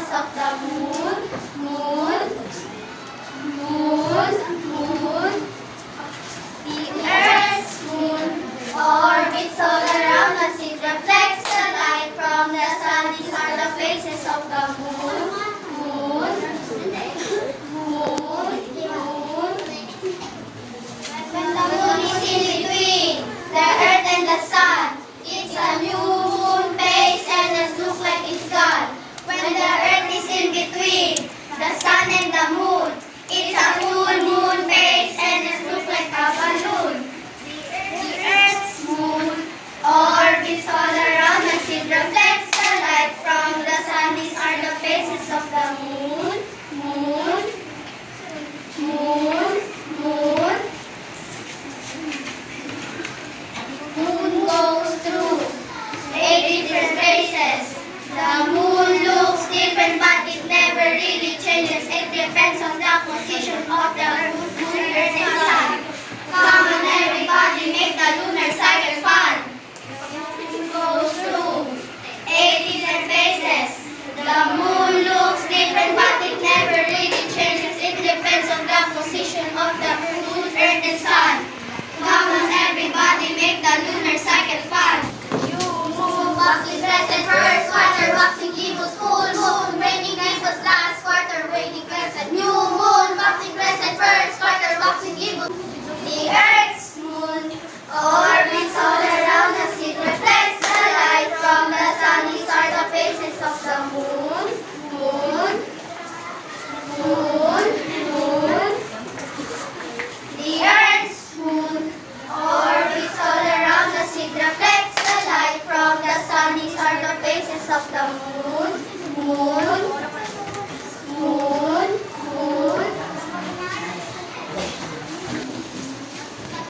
phases of the moon, moon, moon, moon. The Earth's moon orbits all around us. It reflects the light from the sun. These are the phases of the moon, moon, moon, moon. When the moon is in between the Earth and the sun, it's a new moon phase and it looks like it's gone. When the Earth is in between the sun and the moon, it's a full moon phase and it looks like a balloon. The Earth's moon orbits all around us. It reflects the light from the sun. These are the phases of the moon, moon, moon, moon. Moon goes through 8 different phases. The moon looks different, but it never really changes. It depends on the position of the moon, Earth, and sun. Come on, everybody, make the lunar cycle fun. The moon goes through 8 different phases. The moon looks different, but it never really changes. It depends on the position of the moon, Earth, and sun. Come on, everybody, make the lunar cycle fun. You moon, box is rested first. Water boxing equals full moon.